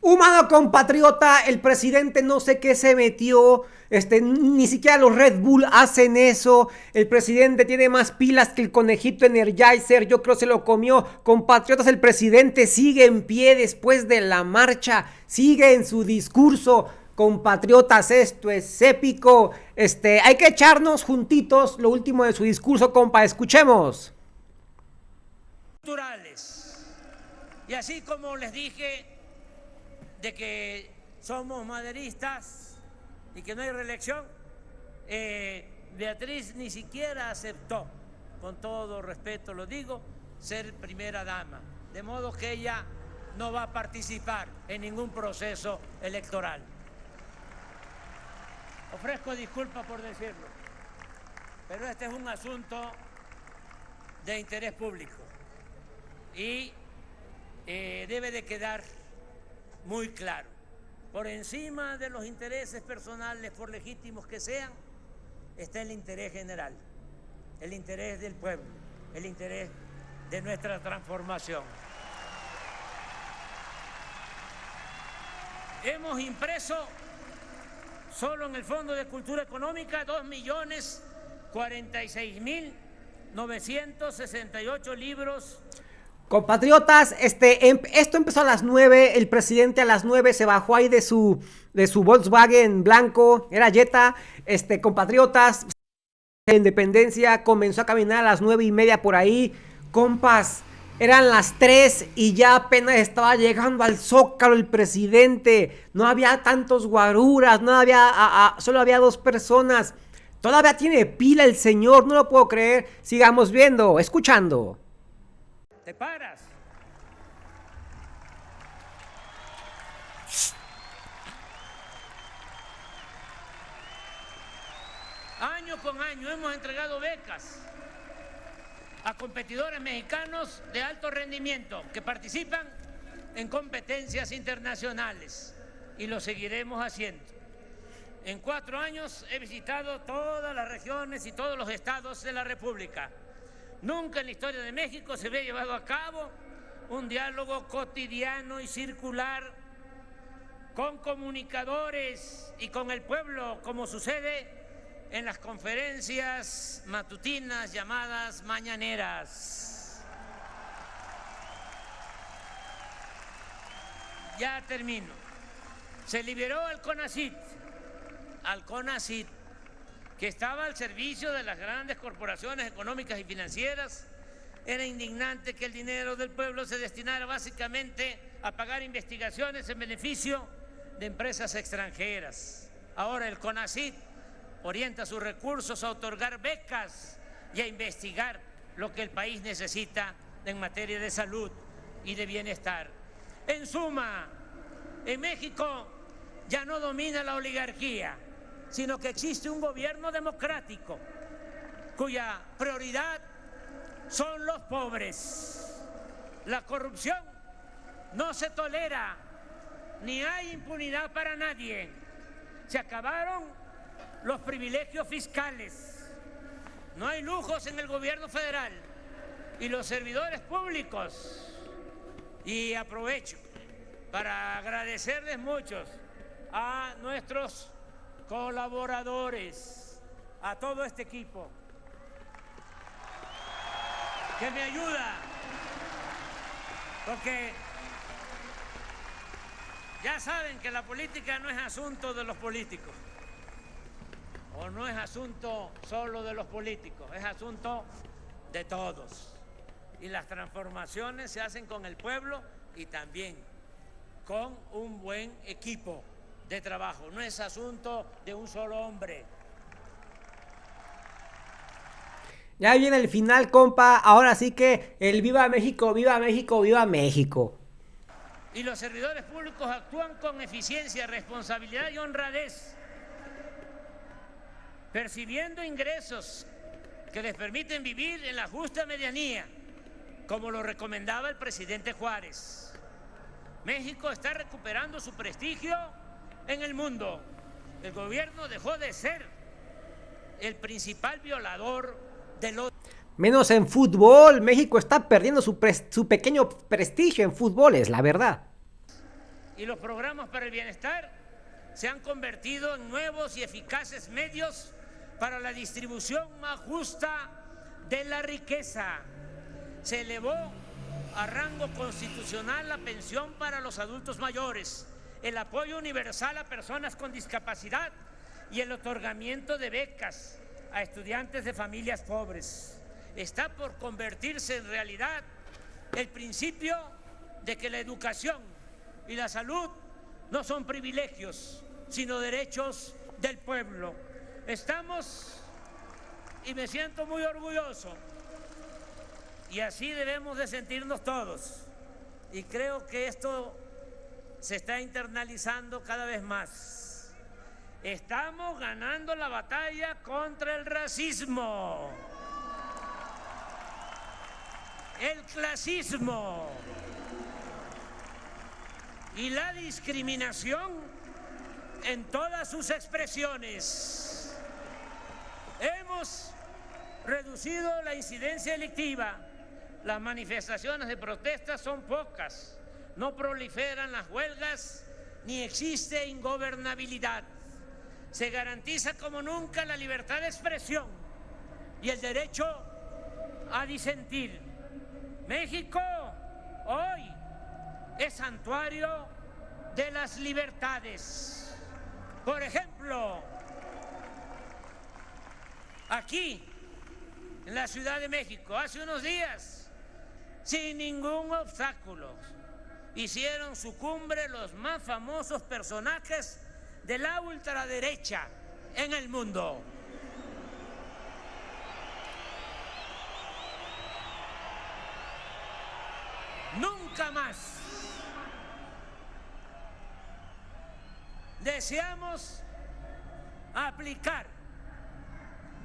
Humano compatriota, el presidente no sé qué se metió, ni siquiera los Red Bull hacen eso, el presidente tiene más pilas que el conejito Energizer, yo creo se lo comió. Compatriotas, el presidente sigue en pie después de la marcha, sigue en su discurso. Compatriotas, esto es épico, hay que echarnos juntitos lo último de su discurso, compa, escuchemos. Culturales. Y así como les dije de que somos maderistas y que no hay reelección, Beatriz ni siquiera aceptó, con todo respeto lo digo, ser primera dama, de modo que ella no va a participar en ningún proceso electoral. Ofrezco disculpas por decirlo, pero este es un asunto de interés público y debe de quedar muy claro. Por encima de los intereses personales, por legítimos que sean, está el interés general, el interés del pueblo, el interés de nuestra transformación. Hemos impreso solo en el Fondo de Cultura Económica 2.046.968 libros. Compatriotas, esto empezó a las 9, el presidente a las 9 se bajó ahí de su Volkswagen blanco, era Jetta, compatriotas, de Independencia, comenzó a caminar a las 9:30 por ahí, compas, eran las 3 y ya apenas estaba llegando al Zócalo el presidente, no había tantos guaruras, no había, solo había 2 personas, todavía tiene pila el señor, no lo puedo creer, sigamos viendo, escuchando. Te paras. Año con año hemos entregado becas a competidores mexicanos de alto rendimiento que participan en competencias internacionales y lo seguiremos haciendo. En 4 años he visitado todas las regiones y todos los estados de la República. Nunca en la historia de México se había llevado a cabo un diálogo cotidiano y circular con comunicadores y con el pueblo, como sucede en las conferencias matutinas llamadas mañaneras. Ya termino. Se liberó al CONACYT, que estaba al servicio de las grandes corporaciones económicas y financieras. Era indignante que el dinero del pueblo se destinara básicamente a pagar investigaciones en beneficio de empresas extranjeras. Ahora el CONACYT orienta sus recursos a otorgar becas y a investigar lo que el país necesita en materia de salud y de bienestar. En suma, en México ya no domina la oligarquía, sino que existe un gobierno democrático cuya prioridad son los pobres. La corrupción no se tolera, ni hay impunidad para nadie. Se acabaron los privilegios fiscales, no hay lujos en el gobierno federal y los servidores públicos. Y aprovecho para agradecerles muchos a nuestros colaboradores, a todo este equipo que me ayuda, porque ya saben que la política no es asunto de los políticos, o no es asunto solo de los políticos, es asunto de todos. Y las transformaciones se hacen con el pueblo y también con un buen equipo de trabajo. No es asunto de un solo hombre. Ya viene el final, compa. Ahora sí que el viva México, viva México, viva México. Y los servidores públicos actúan con eficiencia, responsabilidad y honradez, percibiendo ingresos que les permiten vivir en la justa medianía, como lo recomendaba el presidente Juárez. México está recuperando su prestigio en el mundo. El gobierno dejó de ser el principal violador de los... Menos en fútbol. México está perdiendo su pequeño prestigio en fútbol, es la verdad. y los programas para el bienestar se han convertido en nuevos y eficaces medios para la distribución más justa de la riqueza. Se elevó a rango constitucional la pensión para los adultos mayores, el apoyo universal a personas con discapacidad y el otorgamiento de becas a estudiantes de familias pobres. Está por convertirse en realidad el principio de que la educación y la salud no son privilegios, sino derechos del pueblo. Estamos, y me siento muy orgulloso, y así debemos de sentirnos todos, y creo que esto se está internalizando cada vez más. Estamos ganando la batalla contra el racismo, el clasismo y la discriminación en todas sus expresiones. Hemos reducido la incidencia delictiva. Las manifestaciones de protesta son pocas. No proliferan las huelgas ni existe ingobernabilidad. Se garantiza como nunca la libertad de expresión y el derecho a disentir. México hoy es santuario de las libertades. Por ejemplo, aquí en la Ciudad de México, hace unos días, sin ningún obstáculo, hicieron su cumbre los más famosos personajes de la ultraderecha en el mundo. Nunca más deseamos aplicar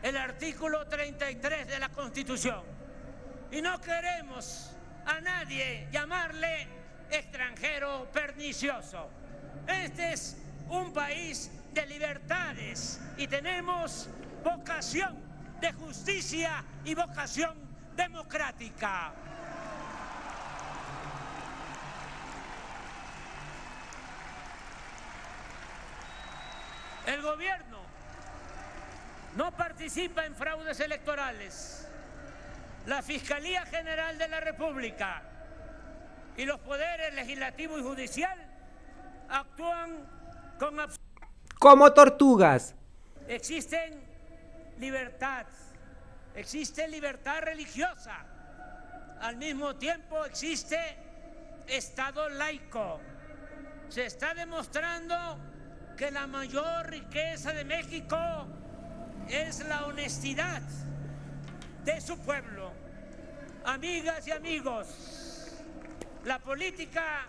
el artículo 33 de la Constitución y no queremos a nadie llamarle extranjero pernicioso. Este es un país de libertades y tenemos vocación de justicia y vocación democrática. El gobierno no participa en fraudes electorales. La Fiscalía General de la República y los poderes legislativo y judicial actúan con como tortugas. Existe libertad religiosa. Al mismo tiempo existe Estado laico. Se está demostrando que la mayor riqueza de México es la honestidad de su pueblo. Amigas y amigos, la política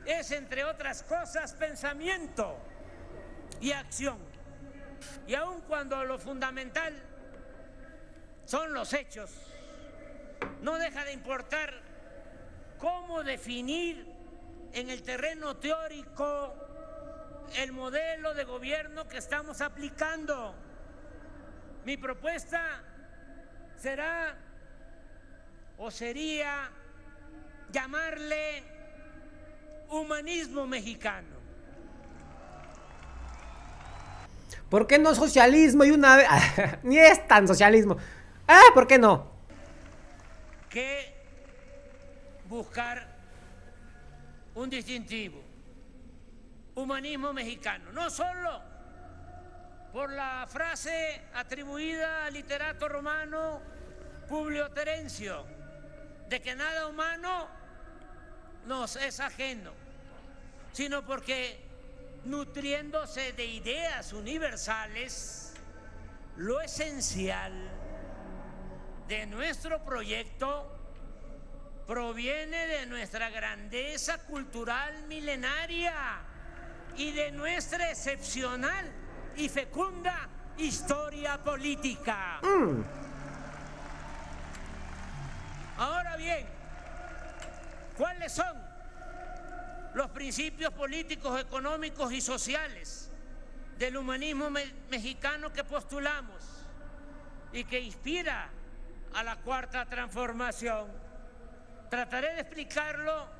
es, entre otras cosas, pensamiento y acción. Y aun cuando lo fundamental son los hechos, no deja de importar cómo definir en el terreno teórico el modelo de gobierno que estamos aplicando. Mi propuesta será o sería llamarle humanismo mexicano. ¿Por qué no socialismo y una vez? Ni es tan socialismo. ¿Por qué no? Que buscar un distintivo. Humanismo mexicano. No solo por la frase atribuida al literato romano Publio Terencio, de que nada humano nos es ajeno, sino porque, nutriéndose de ideas universales, lo esencial de nuestro proyecto proviene de nuestra grandeza cultural milenaria y de nuestra excepcional y fecunda historia política. Ahora bien, ¿cuáles son los principios políticos, económicos y sociales del humanismo mexicano que postulamos y que inspira a la Cuarta Transformación? Trataré de explicarlo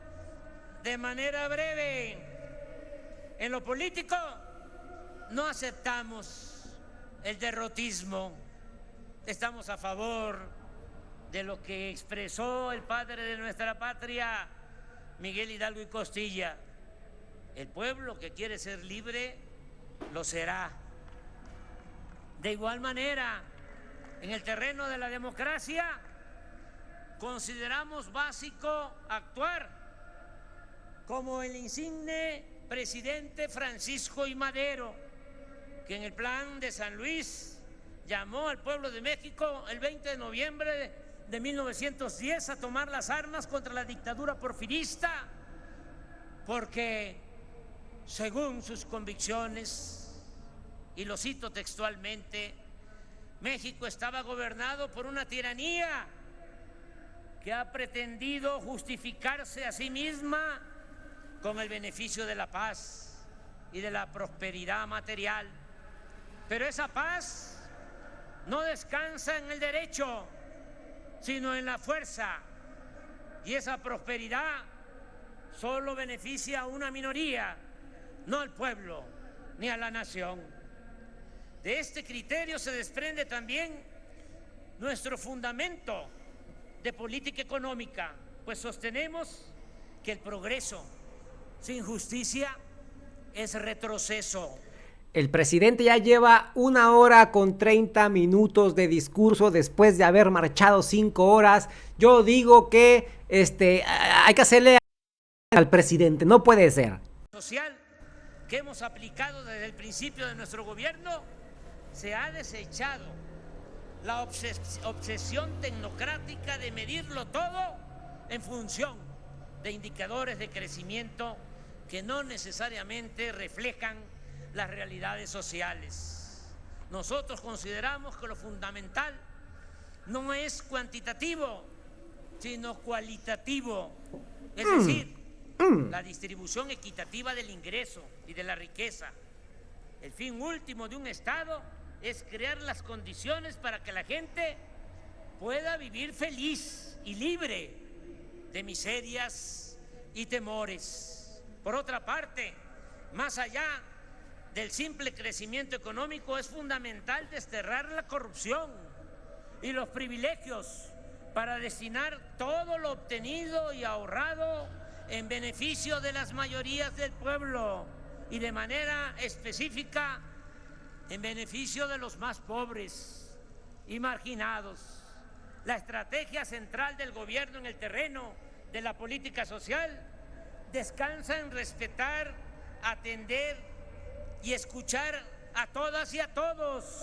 de manera breve. En lo político no aceptamos el derrotismo. Estamos a favor de lo que expresó el padre de nuestra patria, Miguel Hidalgo y Costilla. El pueblo que quiere ser libre lo será. De igual manera, en el terreno de la democracia, consideramos básico actuar como el insigne presidente Francisco I. Madero, que en el Plan de San Luis llamó al pueblo de México el 20 de noviembre de 1910 a tomar las armas contra la dictadura porfirista, porque según sus convicciones, y lo cito textualmente, México estaba gobernado por una tiranía que ha pretendido justificarse a sí misma con el beneficio de la paz y de la prosperidad material. Pero esa paz no descansa en el derecho, sino en la fuerza. Y esa prosperidad solo beneficia a una minoría, no al pueblo ni a la nación. De este criterio se desprende también nuestro fundamento de política económica, pues sostenemos que el progreso sin justicia es retroceso. El presidente ya lleva 1 hora con 30 minutos de discurso después de haber marchado 5 horas. Yo digo que hay que hacerle al presidente, no puede ser. Social que hemos aplicado desde el principio de nuestro gobierno, se ha desechado la obsesión tecnocrática de medirlo todo en función de indicadores de crecimiento que no necesariamente reflejan las realidades sociales. Nosotros consideramos que lo fundamental no es cuantitativo, sino cualitativo, es decir, la distribución equitativa del ingreso y de la riqueza. El fin último de un Estado es crear las condiciones para que la gente pueda vivir feliz y libre de miserias y temores. Por otra parte, más allá del simple crecimiento económico, es fundamental desterrar la corrupción y los privilegios para destinar todo lo obtenido y ahorrado en beneficio de las mayorías del pueblo y de manera específica en beneficio de los más pobres y marginados. La estrategia central del gobierno en el terreno de la política social descansa en respetar, atender y escuchar a todas y a todos,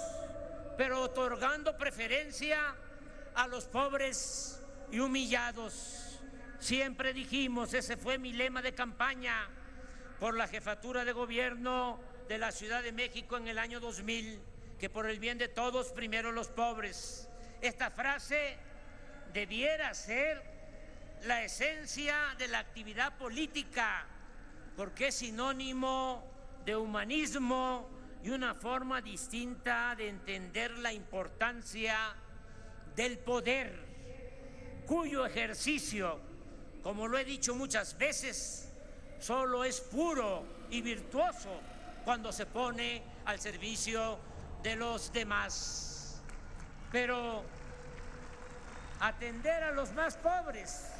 pero otorgando preferencia a los pobres y humillados. Siempre dijimos, ese fue mi lema de campaña por la jefatura de gobierno de la Ciudad de México en el año 2000, que por el bien de todos, primero los pobres. Esta frase debiera ser la esencia de la actividad política, porque es sinónimo de humanismo y una forma distinta de entender la importancia del poder, cuyo ejercicio, como lo he dicho muchas veces, solo es puro y virtuoso cuando se pone al servicio de los demás. Pero atender a los más pobres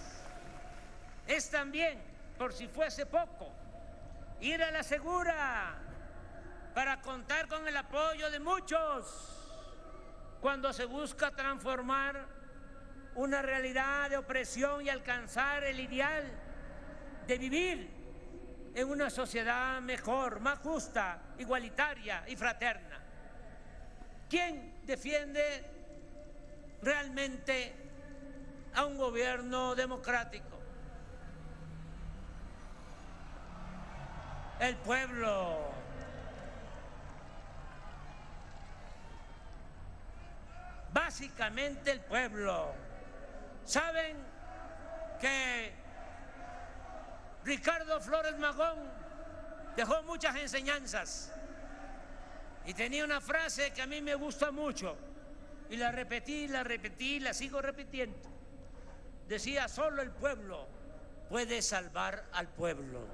es también, por si fuese poco, ir a la segura para contar con el apoyo de muchos cuando se busca transformar una realidad de opresión y alcanzar el ideal de vivir en una sociedad mejor, más justa, igualitaria y fraterna. ¿Quién defiende realmente a un gobierno democrático? El pueblo. Básicamente el pueblo. ¿Saben que Ricardo Flores Magón dejó muchas enseñanzas y tenía una frase que a mí me gusta mucho y la repetí, la sigo repitiendo? Decía: solo el pueblo puede salvar al pueblo.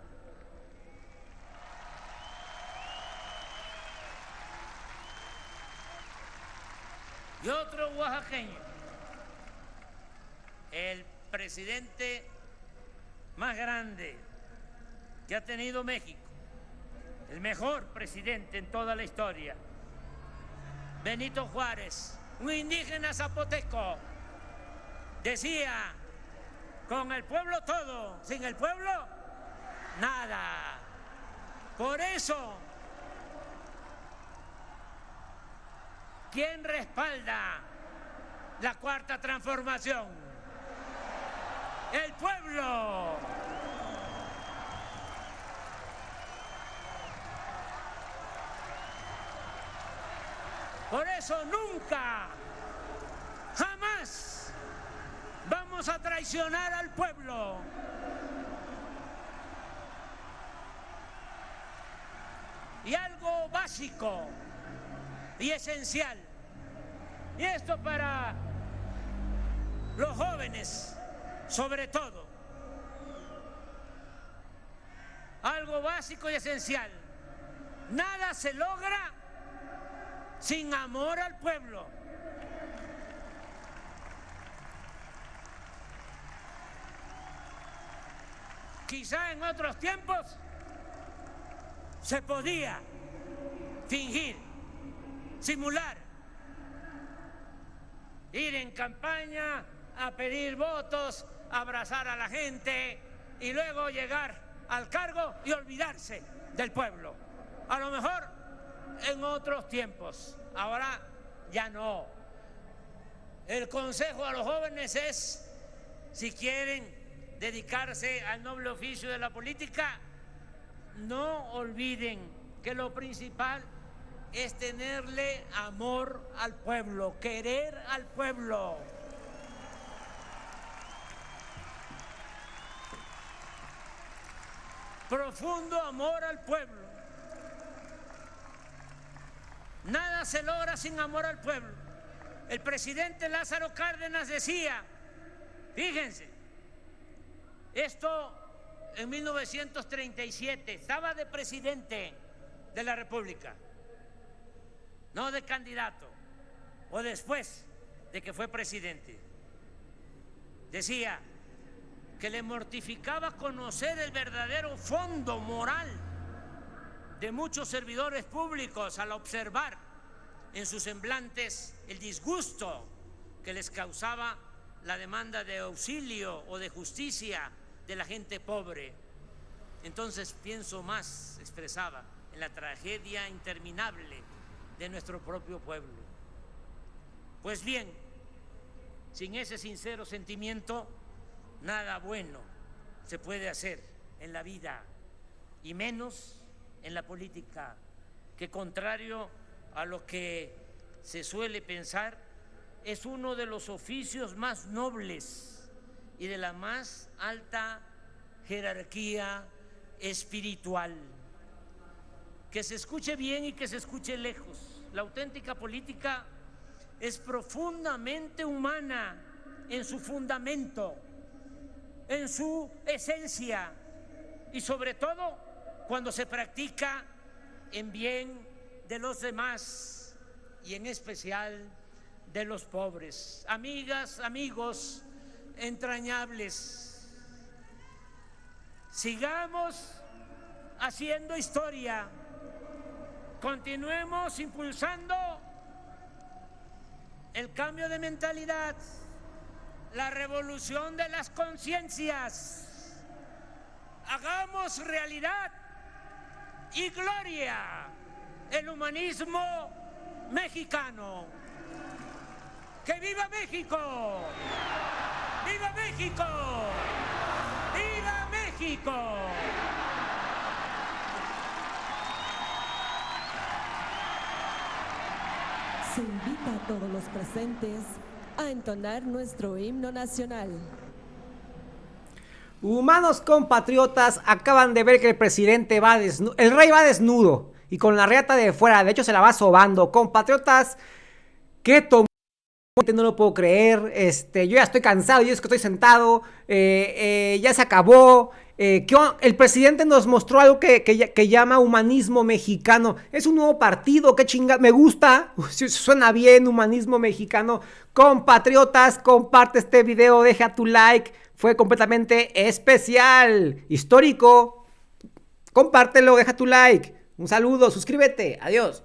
Y otro oaxaqueño, el presidente más grande que ha tenido México, el mejor presidente en toda la historia, Benito Juárez, un indígena zapoteco, decía: con el pueblo todo, sin el pueblo nada. Por eso, ¿quién respalda la cuarta transformación? El pueblo. Por eso nunca, jamás vamos a traicionar al pueblo. Y algo básico y esencial, y esto para los jóvenes sobre todo, algo básico y esencial: nada se logra sin amor al pueblo. Quizá en otros tiempos se podía fingir, simular, ir en campaña a pedir votos, abrazar a la gente y luego llegar al cargo y olvidarse del pueblo. A lo mejor en otros tiempos, ahora ya no. El consejo a los jóvenes es, si quieren dedicarse al noble oficio de la política, no olviden que lo principal es tenerle amor al pueblo, querer al pueblo. Profundo amor al pueblo. Nada se logra sin amor al pueblo. El presidente Lázaro Cárdenas decía, fíjense, esto en 1937, estaba de presidente de la República, no de candidato, o después de que fue presidente. Decía que le mortificaba conocer el verdadero fondo moral de muchos servidores públicos al observar en sus semblantes el disgusto que les causaba la demanda de auxilio o de justicia de la gente pobre. Entonces pienso más, expresaba, en la tragedia interminable de nuestro propio pueblo. Pues bien, sin ese sincero sentimiento, nada bueno se puede hacer en la vida, y menos en la política, que contrario a lo que se suele pensar, es uno de los oficios más nobles y de la más alta jerarquía espiritual. Que se escuche bien y que se escuche lejos. La auténtica política es profundamente humana en su fundamento, en su esencia, y sobre todo cuando se practica en bien de los demás y en especial de los pobres. Amigas, amigos entrañables, sigamos haciendo historia, continuemos impulsando el cambio de mentalidad, la revolución de las conciencias, hagamos realidad y gloria el humanismo mexicano. ¡Que viva México! ¡Viva México! ¡Viva México! Se invita a todos los presentes a entonar nuestro himno nacional. Humanos compatriotas, acaban de ver que el presidente va desnudo, el rey va desnudo y con la reata de fuera, de hecho se la va sobando. Compatriotas, ¿qué tomó No lo puedo creer, yo ya estoy cansado, yo es que estoy sentado, ya se acabó. El presidente nos mostró algo que llama humanismo mexicano. Es un nuevo partido, qué chingada, me gusta, suena bien, humanismo mexicano. Compatriotas, comparte este video, deja tu like, fue completamente especial, histórico. Compártelo, deja tu like. Un saludo, suscríbete, adiós.